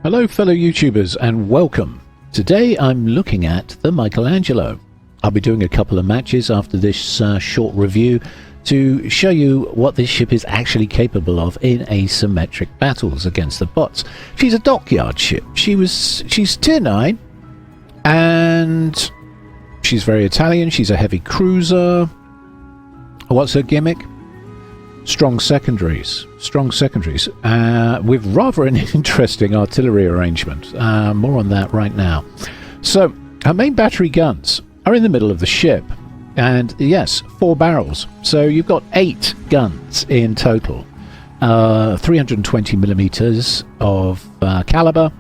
Hello fellow YouTubers and welcome. Today I'm looking at the Michelangelo. I'll be doing a couple of matches after this short review to show you what this ship is actually capable of in asymmetric battles against the bots. She's a dockyard ship. She's tier 9 and she's very Italian. She's a heavy cruiser. What's her gimmick? Strong secondaries with rather an interesting artillery arrangement. More on that right now. So her main battery guns are in the middle of the ship, and yes, 4 barrels, so you've got 8 guns in total. 320 millimeters of caliber,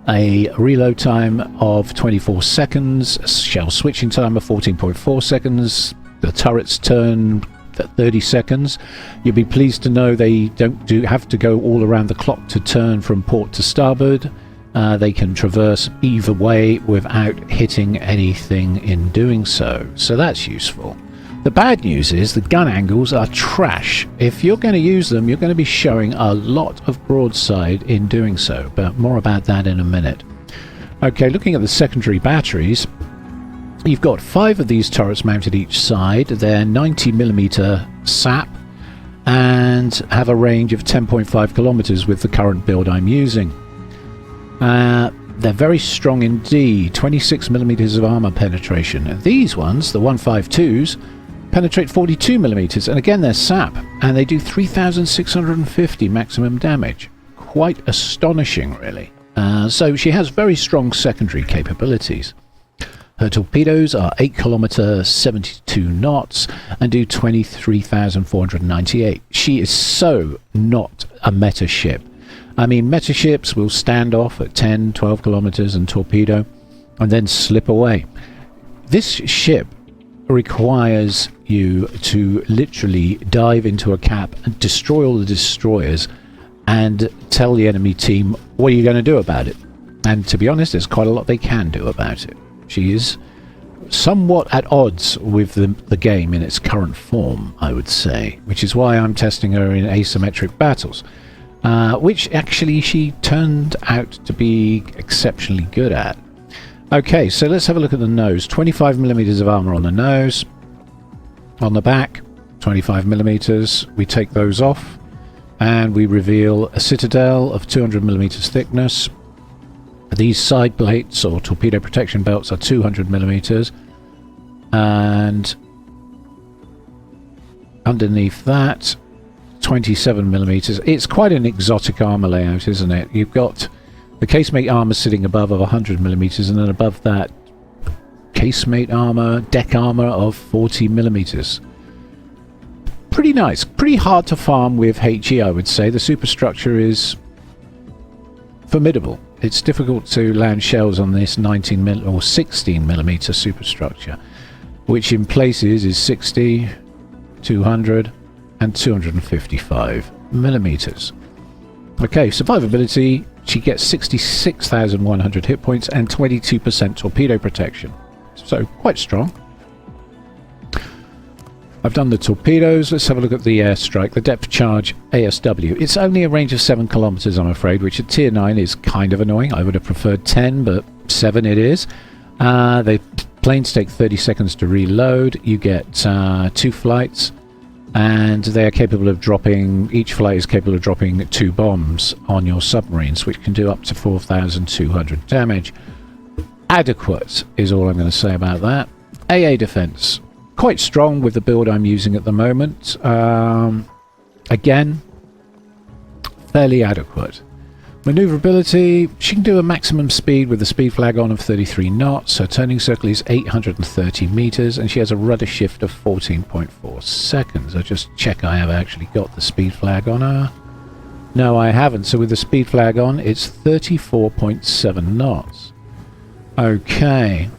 a reload time of 24 seconds, a shell switching time of 14.4 seconds. The turrets turn 30 seconds. You'll be pleased to know they don't have to go all around the clock to turn from port to starboard. They can traverse either way without hitting anything in doing so. So that's useful. The bad news is the gun angles are trash. If you're going to use them, you're going to be showing a lot of broadside in doing so, but more about that in a minute. Okay, looking at the secondary batteries, you've got 5 of these turrets mounted each side. They're 90mm sap and have a range of 10.5 kilometers with the current build I'm using. They're very strong indeed, 26mm of armor penetration. And these ones, the 152s, penetrate 42mm, and again they're sap, and they do 3650 maximum damage. Quite astonishing, really. So she has very strong secondary capabilities. Her torpedoes are 8 kilometers, 72 knots, and do 23,498. She is so not a meta ship. I mean, meta ships will stand off at 10, 12 kilometers and torpedo, and then slip away. This ship requires you to literally dive into a cap and destroy all the destroyers and tell the enemy team what are you going to do about it. And to be honest, there's quite a lot they can do about it. She is somewhat at odds with the game in its current form, I would say, which is why I'm testing her in asymmetric battles, which actually she turned out to be exceptionally good at. Okay, so let's have a look at the nose. 25mm of armor on the nose. On the back, 25mm. We take those off and we reveal a citadel of 200mm thickness. These side plates or torpedo protection belts are 200mm, and underneath that 27mm. It's quite an exotic armor layout, isn't it? You've got the casemate armor sitting above of 100mm, and then above that casemate armor, deck armor of 40mm. Pretty nice. Pretty hard to farm with HE, I would say. The superstructure is formidable. It's difficult to land shells on this 19mm or 16mm superstructure, which in places is 60, 200 and 255mm. Okay, survivability, she gets 66,100 hit points and 22% torpedo protection, so quite strong. I've done the torpedoes. Let's have a look at the airstrike. The depth charge ASW. It's only a range of 7 kilometers, I'm afraid, which at tier 9 is kind of annoying. I would have preferred 10, but 7 it is. The planes take 30 seconds to reload. You get 2 flights, and they are capable of dropping, each flight is capable of dropping 2 bombs on your submarines, which can do up to 4,200 damage. Adequate is all I'm going to say about that. AA defense. Quite strong with the build I'm using at the moment. Again, fairly adequate. Maneuverability, she can do a maximum speed with the speed flag on of 33 knots. Her turning circle is 830 meters, and she has a rudder shift of 14.4 seconds. I'll just check I have actually got the speed flag on her. No, I haven't. So with the speed flag on, it's 34.7 knots. Okay.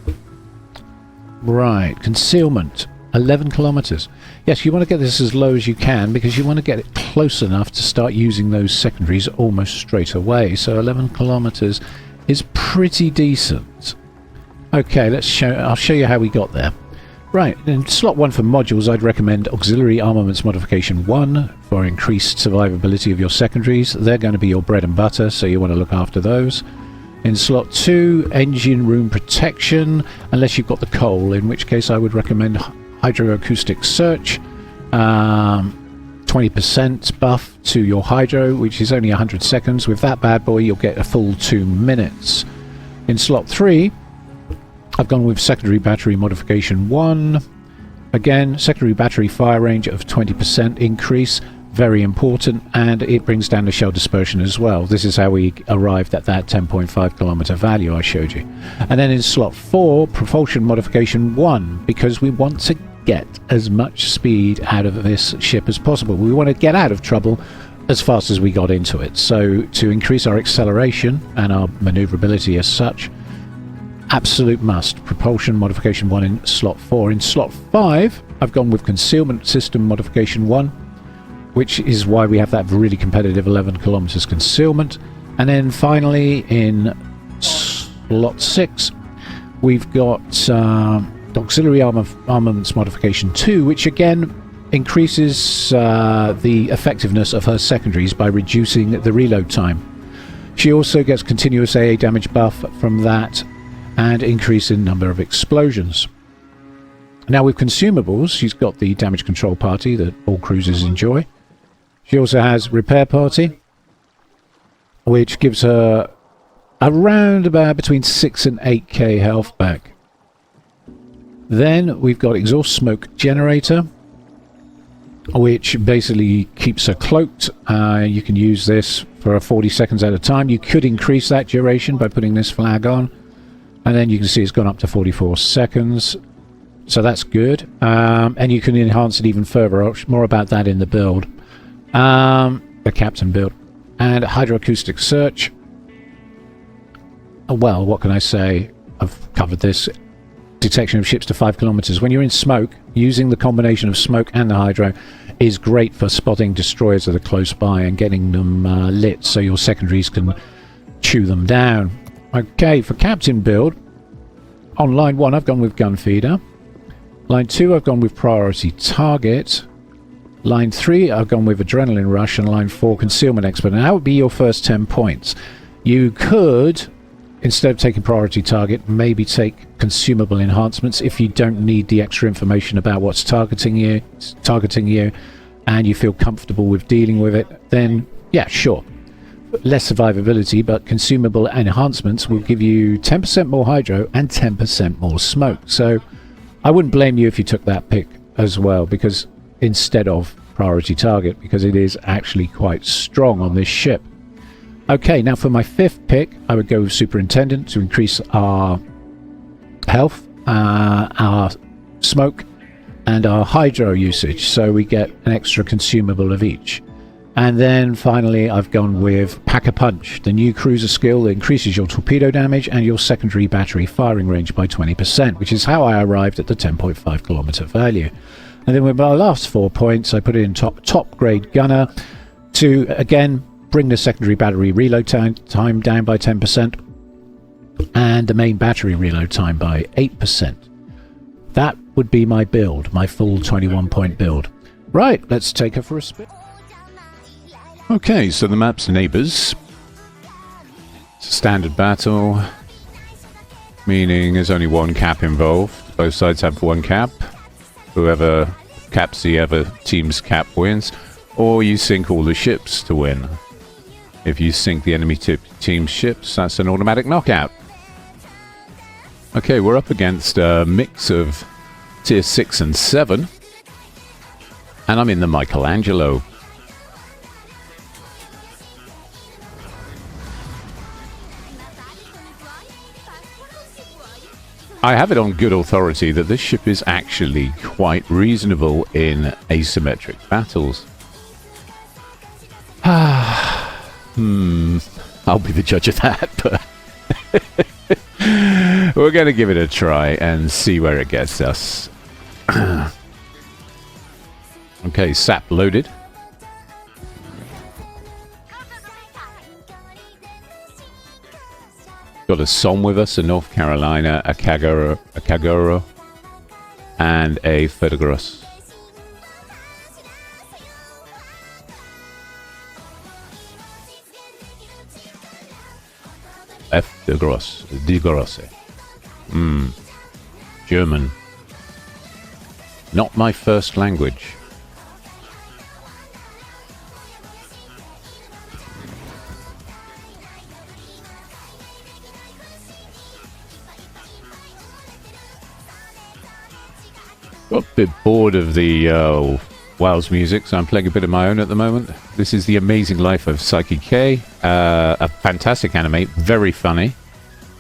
Right, concealment, 11 kilometers. Yes, you want to get this as low as you can because you want to get it close enough to start using those secondaries almost straight away. So 11 kilometers is pretty decent. Okay, I'll show you how we got there. Right, in slot 1 for modules, I'd recommend Auxiliary Armaments Modification 1 for increased survivability of your secondaries. They're going to be your bread and butter, so you want to look after those. In slot 2, Engine Room Protection, unless you've got the coal, in which case I would recommend Hydroacoustic Search. 20% buff to your hydro, which is only 100 seconds. With that bad boy, you'll get a full 2 minutes. In slot 3, I've gone with Secondary Battery Modification 1. Again, secondary battery fire range of 20% increase, very important, and it brings down the shell dispersion as well. This is how we arrived at that 10.5 kilometer value I showed you. And then in slot 4, Propulsion Modification 1, because we want to get as much speed out of this ship as possible. We want to get out of trouble as fast as we got into it. So to increase our acceleration and our maneuverability as such, absolute must. Propulsion Modification 1 in slot 4. In slot 5, I've gone with Concealment System Modification 1, which is why we have that really competitive 11 kilometers concealment. And then finally, in slot 6, we've got Auxiliary Armaments Modification 2, which again increases the effectiveness of her secondaries by reducing the reload time. She also gets continuous AA damage buff from that, and increase in number of explosions. Now with consumables, she's got the damage control party that all cruisers enjoy. She also has repair party, which gives her around about between 6 and 8k health back. Then we've got exhaust smoke generator, which basically keeps her cloaked. You can use this for 40 seconds at a time. You could increase that duration by putting this flag on. And then you can see it's gone up to 44 seconds. So that's good. And you can enhance it even further. More about that in the build. The captain build. And Hydroacoustic Search. Well, what can I say? I've covered this. Detection of ships to 5 kilometers. When you're in smoke, using the combination of smoke and the hydro is great for spotting destroyers that are close by and getting them lit so your secondaries can chew them down. Okay, for captain build, on line 1 I've gone with gun feeder. Line 2 I've gone with priority target. Line 3 I've gone with adrenaline rush, and line 4 concealment expert. And that would be your first 10 points. You could, instead of taking priority target, maybe take consumable enhancements if you don't need the extra information about what's targeting you, and you feel comfortable with dealing with it. Then yeah, sure. Less survivability, but consumable enhancements will give you 10% more hydro and 10% more smoke. So I wouldn't blame you if you took that pick as well, because instead of priority target, because it is actually quite strong on this ship. Okay, now for my 5th pick, I would go with Superintendent to increase our health, our smoke, and our hydro usage, so we get an extra consumable of each. And then finally I've gone with Pack-a-Punch, the new cruiser skill that increases your torpedo damage and your secondary battery firing range by 20%, which is how I arrived at the 10.5 kilometer value. And then with my last 4 points, I put it in top grade gunner to again bring the secondary battery reload time down by 10% and the main battery reload time by 8%. That would be my build, my full 21 point build. Right, let's take her for a spin. Okay, so the map's neighbours. It's a standard battle, meaning there's only one cap involved. Both sides have one cap. Whoever caps the other team's cap wins, or you sink all the ships to win. If you sink the enemy team's ships, that's an automatic knockout. Okay, we're up against a mix of tier 6 and 7, and I'm in the Michelangelo. I have it on good authority that this ship is actually quite reasonable in asymmetric battles. I'll be the judge of that, but we're going to give it a try and see where it gets us. Okay, sap loaded. Got a Som with us, a North Carolina, a Kagoro. and a feu de gros. F de gros. De grosse. German. Not my first language. Got a bit bored of the Wales music, so I'm playing a bit of my own at the moment. This is The Amazing Life of Psyche K, a fantastic anime, very funny.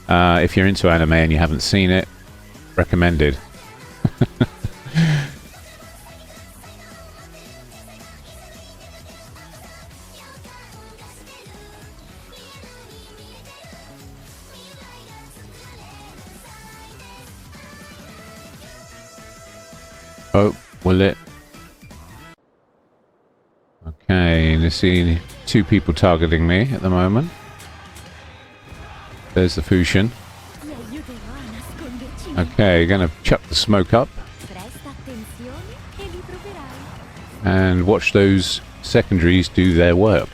If you're into anime and you haven't seen it, recommended. Oh, will it? Okay, I see two people targeting me at the moment. There's the Fusion. Okay, gonna chuck the smoke up. And watch those secondaries do their work.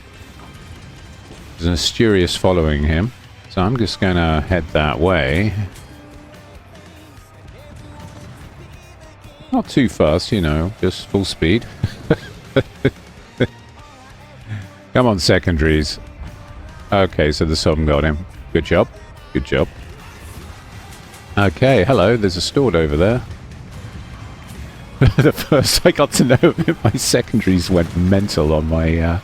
There's an Asturias following him, so I'm just gonna head that way. Not too fast, you know, just full speed. Come on, secondaries. Okay, so the sun got him. Good job. Good job. Okay, hello, there's a Stord over there. The first I got to know of it, my secondaries went mental on my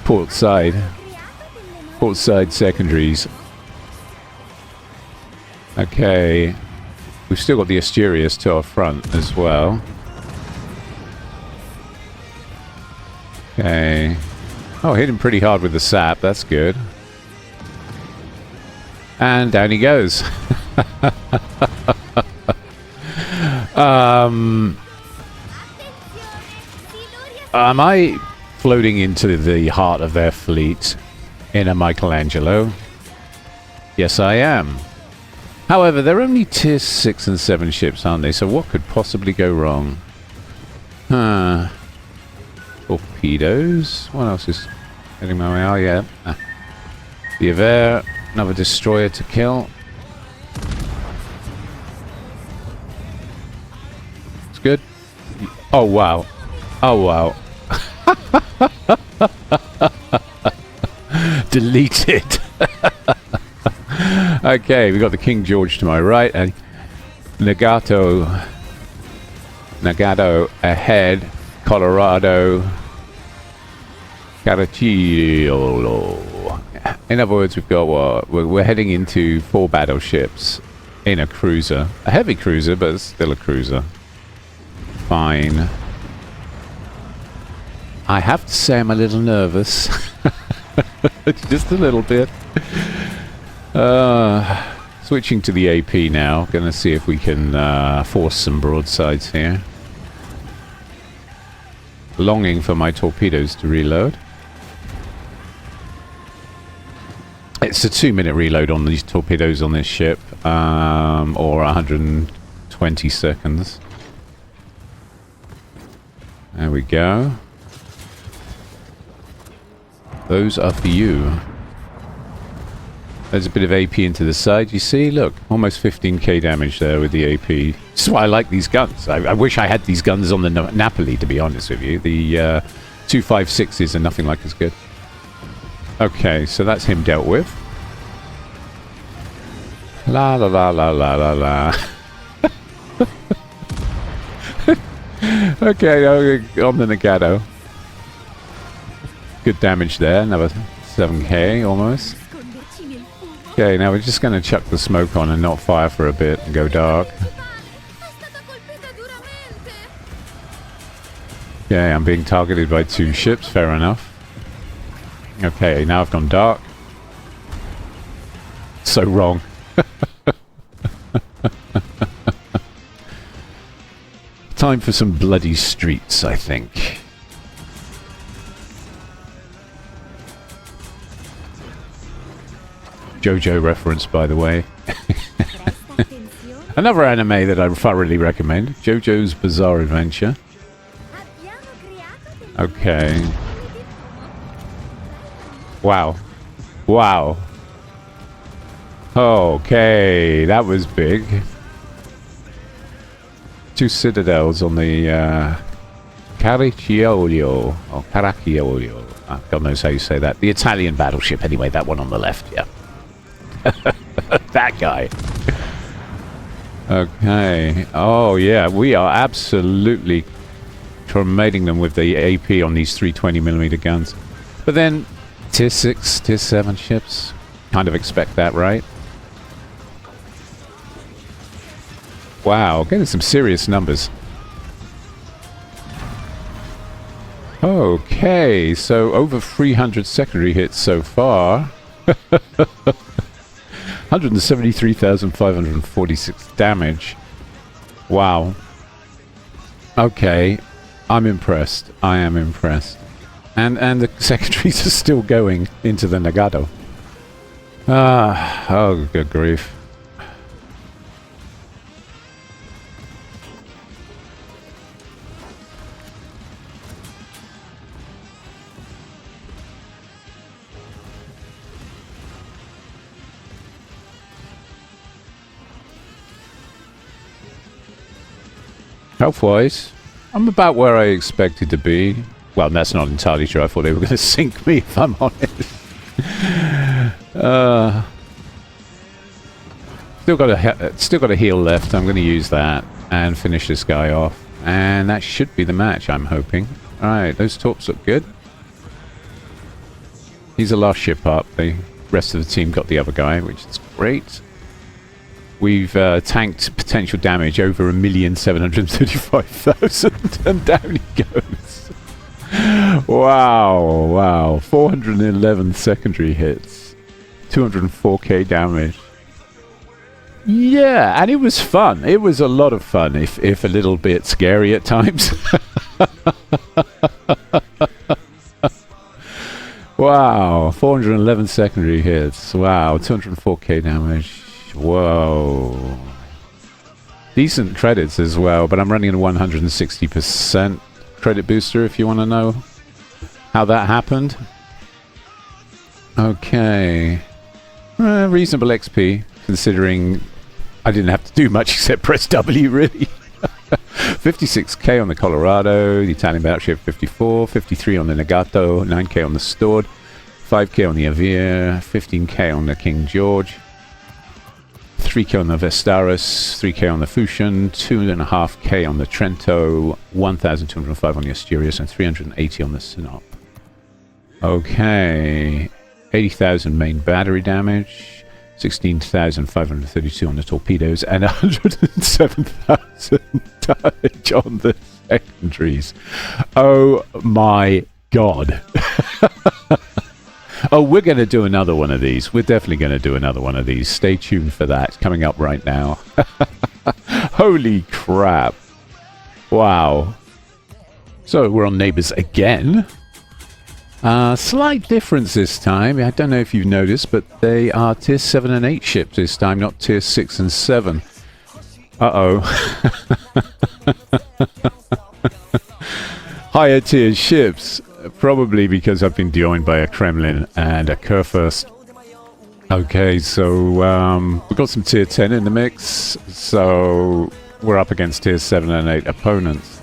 port side. Port side secondaries. Okay. We've still got the Asturias to our front as well. Okay. Oh, hit him pretty hard with the sap. That's good. And down he goes. Am I floating into the heart of their fleet in a Michelangelo? Yes, I am. However, they're only tier 6 and 7 ships, aren't they? So what could possibly go wrong? Torpedoes? What else is heading my way? Oh, yeah. The Aver, another destroyer to kill. It's good. Oh, wow. Oh, wow. Deleted. Okay, we got the King George to my right and Nagato ahead, Colorado, Caracciolo. In other words, we've got what? We're heading into 4 battleships in a cruiser. A heavy cruiser, but it's still a cruiser. Fine. I have to say I'm a little nervous. Just a little bit. Switching to the AP now. Gonna see if we can force some broadsides here. Longing for my torpedoes to reload. It's a 2-minute reload on these torpedoes on this ship, or 120 seconds. There we go. Those are for you. There's a bit of AP into the side, you see? Look, almost 15k damage there with the AP. That's why I like these guns. I wish I had these guns on the Napoli, to be honest with you. The 256s are nothing like as good. Okay, so that's him dealt with. La la la la la la la. Okay, on the Nagato. Good damage there, another 7k almost. Okay, now we're just going to chuck the smoke on and not fire for a bit and go dark. Okay, I'm being targeted by 2 ships, fair enough. Okay, now I've gone dark. So wrong. Time for some bloody streets, I think. JoJo reference, by the way. Another anime that I thoroughly recommend, JoJo's Bizarre Adventure. Okay. Wow. Wow. Okay, that was big. 2 citadels on the Caracciolio, or Caracciolio. God knows how you say that. The Italian battleship, anyway, that one on the left, yeah. That guy. Okay. Oh, yeah, we are absolutely tormenting them with the AP on these 320mm guns. But then, Tier 6, Tier 7 ships, kind of expect that, right? Wow, getting some serious numbers. Okay, so over 300 secondary hits so far. 173,546 damage. Wow. Okay, I'm impressed. I am impressed. And the secondaries are still going into the Nagato. Ah, oh, good grief. Health-wise, I'm about where I expected to be. Well, that's not entirely true. I thought they were going to sink me, if I'm honest. Still got a heal left. I'm going to use that and finish this guy off. And that should be the match, I'm hoping. Alright, those torps look good. He's the last ship up. The rest of the team got the other guy, which is great. We've tanked potential damage over 1,735,000, and down he goes. Wow, wow. 411 secondary hits. 204k damage. Yeah, and it was fun. It was a lot of fun, if a little bit scary at times. Wow, 411 secondary hits. Wow, 204k damage. Whoa. Decent credits as well, but I'm running a 160% credit booster if you want to know how that happened. Okay. Reasonable XP, considering I didn't have to do much except press W, really. 56k on the Colorado, the Italian battleship 54, 53 on the Nagato, 9k on the Stored, 5k on the Avir, 15k on the King George, 3k on the Vestaris, 3k on the Fusion, 2.5k on the Trento, 1,205 on the Asturias, and 380 on the Sinop. Okay, 80,000 main battery damage, 16,532 on the torpedoes, and 107,000 damage on the secondaries. Oh my god. Oh, we're going to do another one of these. We're definitely going to do another one of these. Stay tuned for that. Coming up right now. Holy crap. Wow. So we're on Neighbours again. Slight difference this time. I don't know if you've noticed, but they are Tier 7 and 8 ships this time, not Tier 6 and 7. Uh-oh. Higher tier ships. Probably because I've been joined by a Kremlin and a Kurfürst. Okay, so we've got some Tier 10 in the mix, so we're up against Tier 7 and 8 opponents.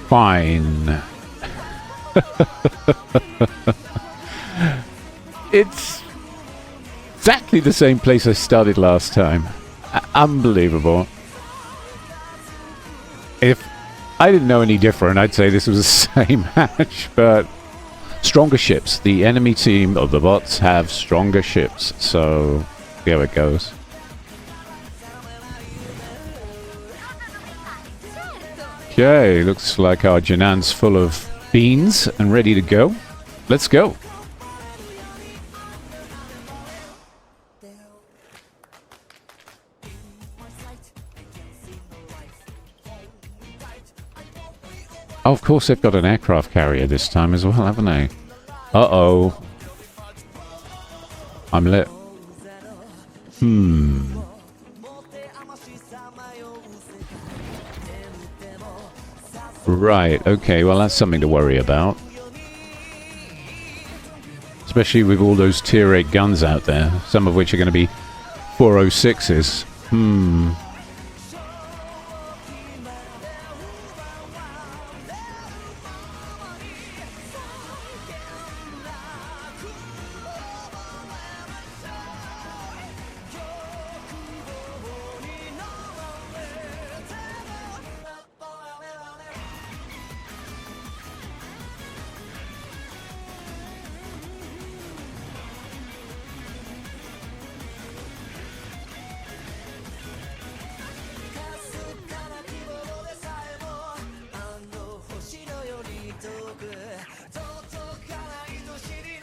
Fine. It's exactly the same place I started last time. Unbelievable. If I didn't know any different, I'd say this was the same match, but stronger ships. The enemy team of the bots have stronger ships, so see how it goes. Okay, looks like our Janan's full of beans and ready to go. Let's go. Oh, of course they've got an aircraft carrier this time as well, haven't they? Uh-oh. I'm lit. Right, okay, well that's something to worry about. Especially with all those tier 8 guns out there, some of which are going to be 406s.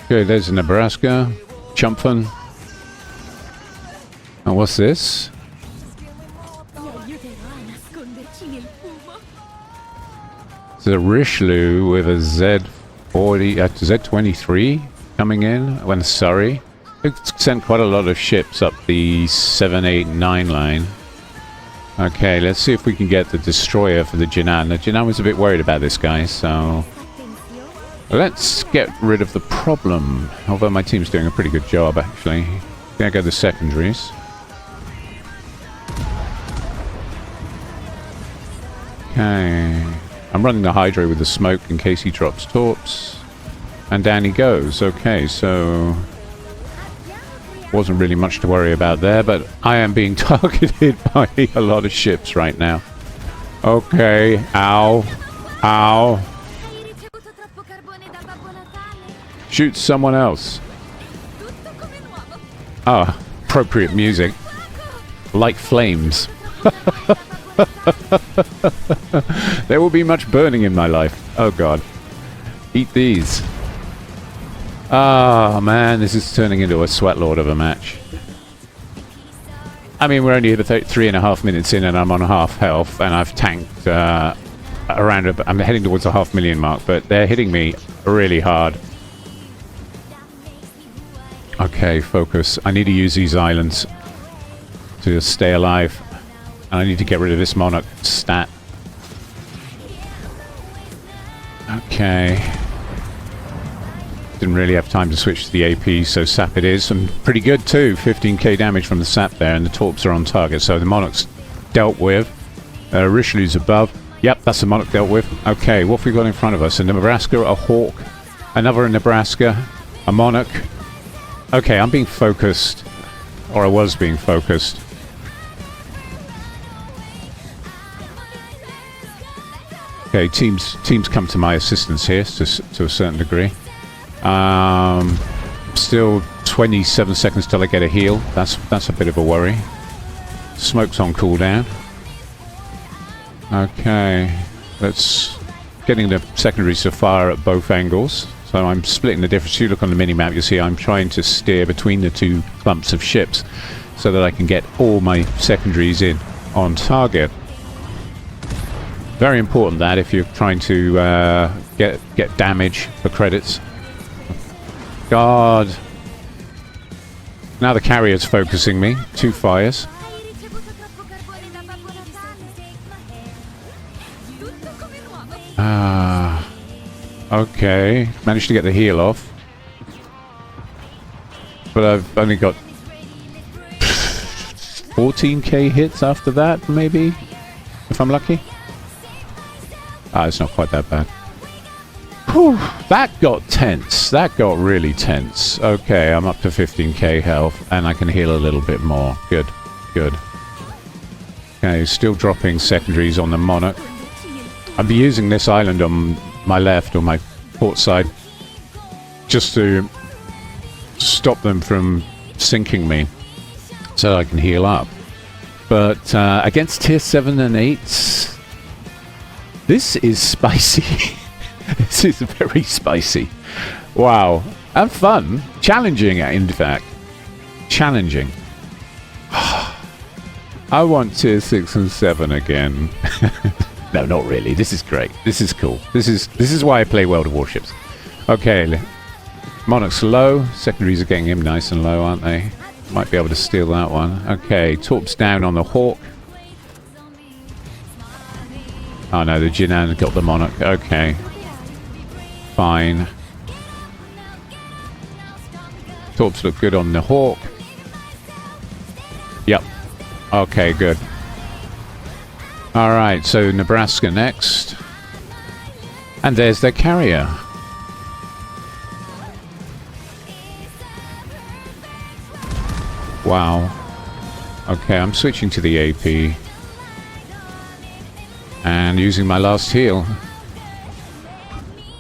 Okay, there's a Nebraska. Chumpfin. And what's this? It's a Richelieu with a Z40, Z23 coming in when Surrey. It sent quite a lot of ships up the 7, 8, 9 line. Okay, let's see if we can get the destroyer for the Jinan. The Jinan was a bit worried about this guy, so let's get rid of the problem. Although my team's doing a pretty good job, actually. Gonna go the secondaries. Okay. I'm running the Hydra with the smoke in case he drops torps. And down he goes. Okay, so wasn't really much to worry about there, but I am being targeted by a lot of ships right now. Okay. Ow. Ow. Shoot someone else. Ah, appropriate music. Like flames. There will be much burning in my life. Oh god. Eat these. Ah, man, this is turning into a sweatlord of a match. I mean, we're only about 3.5 minutes in and I'm on half health and I've tanked around, I'm heading towards the 500,000 mark, but they're hitting me really hard. Okay, focus. I need to use these islands to stay alive. And I need to get rid of this Monarch stat. Okay. Didn't really have time to switch to the AP, so sap it is. And pretty good too. 15k damage from the sap there, and the torps are on target. So the Monarch's dealt with. Richelieu's above. Yep, that's the Monarch dealt with. Okay, what have we got in front of us? A Nebraska, a Hawk, another Nebraska, a Monarch. Okay, I'm being focused. Or I was being focused. Okay, teams come to my assistance here to a certain degree. Still 27 seconds till I get a heal. That's a bit of a worry. Smoke's on cooldown. Okay, let's getting the secondaries to fire at both angles. So I'm splitting the difference. If you look on the mini-map, you'll see I'm trying to steer between the two clumps of ships so that I can get all my secondaries in on target. Very important that if you're trying to get damage for credits. God. Now the carrier's focusing me. 2 fires. Okay. Managed to get the heal off. But I've only got 14k hits after that, maybe? If I'm lucky. Ah, it's not quite that bad. Whew, that got tense. That got really tense. Okay, I'm up to 15k health, and I can heal a little bit more. Good, good. Okay, still dropping secondaries on the Monarch. I'll be using this island on my left, or my port side, just to stop them from sinking me, so I can heal up. But against tier 7 and 8s, this is spicy. This is very spicy. Wow. And fun. Challenging, in fact. Challenging. I want tier 6 and 7 again. No, not really. This is great. This is cool. This is why I play World of Warships. Okay. Monarch's low. Secondaries are getting him nice and low, aren't they? Might be able to steal that one. Okay. Torps down on the Hawk. Oh no, the Jinan got the Monarch. Okay. Fine. Torps look good on the Hawk. Yep. Okay, good. Alright, so Nebraska next. And there's their carrier. Wow. Okay, I'm switching to the AP. And using my last heal.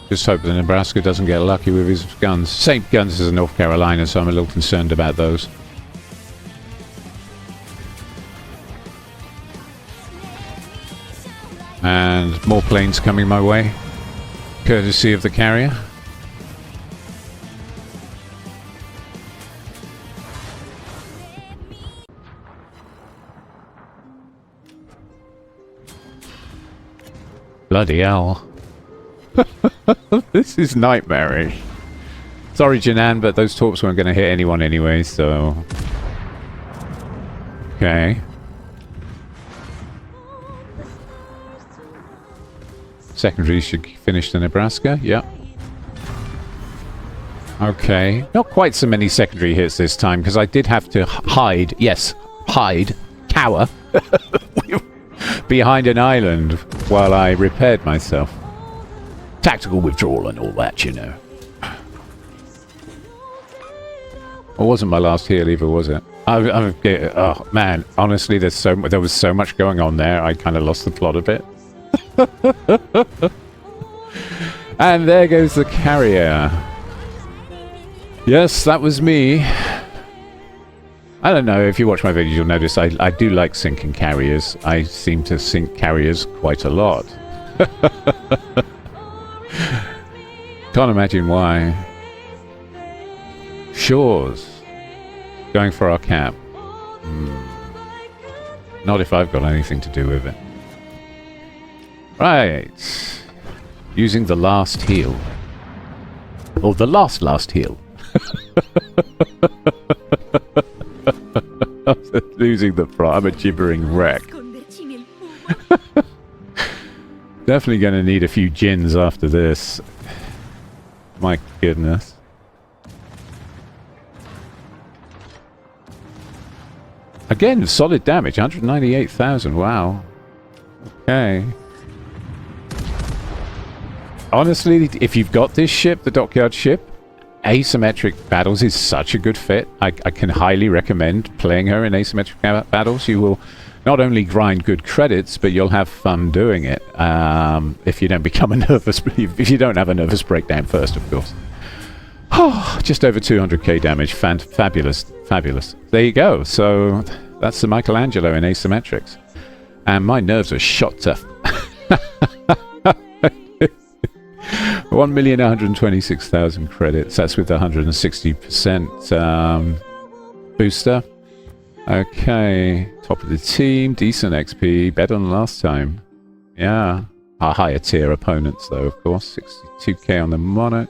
Just hope that Nebraska doesn't get lucky with his guns. Same guns as North Carolina, so I'm a little concerned about those. And more planes coming my way, courtesy of the carrier. Bloody hell. This is nightmarish. Sorry, Jinan, but those torps weren't going to hit anyone anyway, so... Okay. Secondary should finish the Nebraska, yep. Okay. Not quite so many secondary hits this time, because I did have to hide, yes, hide, cower, behind an island while I repaired myself. Tactical withdrawal and all that, you know. It wasn't my last heal either, was it? Oh, man, honestly, there was so much going on there, I kind of lost the plot a bit. And there goes the carrier. Yes, that was me. I don't know, if you watch my videos you'll notice I do like sinking carriers. I seem to sink carriers quite a lot. Can't imagine why. Shores. Going for our cap. Not if I've got anything to do with it. Right. Using the last heal. Or the last heal. Losing the plot. I'm a gibbering wreck. Definitely going to need a few gins after this. My goodness. Again, solid damage. 198,000. Wow. Okay. Honestly, if you've got this ship, the dockyard ship, asymmetric battles is such a good fit. I can highly recommend playing her in asymmetric battles. You will not only grind good credits, but you'll have fun doing it. If you don't become a nervous, if you don't have a nervous breakdown first, of course. Oh, just over 200k damage. Fabulous, fabulous. There you go. So that's the Michelangelo in asymmetrics, and my nerves are shot to 1,126,000 credits. That's with the 160% booster. Okay, top of the team, decent XP, better than last time. Yeah, our higher tier opponents though, of course. 62k on the Monarch.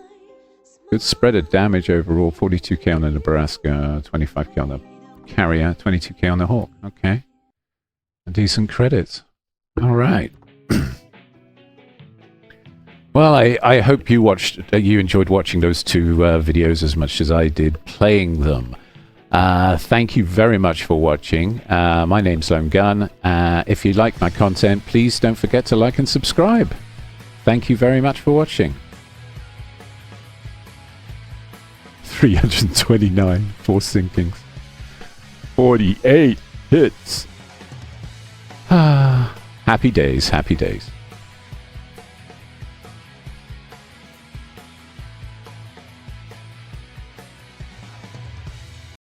Good spread of damage overall. 42k on the Nebraska, 25k on the Carrier, 22k on the Hawk. Okay, and decent credits. All right. Well, I hope you enjoyed watching those two videos as much as I did playing them. Thank you very much for watching. My name's Lone Gun. If you like my content, please don't forget to like and subscribe. Thank you very much for watching. 329, 4 sinkings. 48 hits. Happy days, happy days.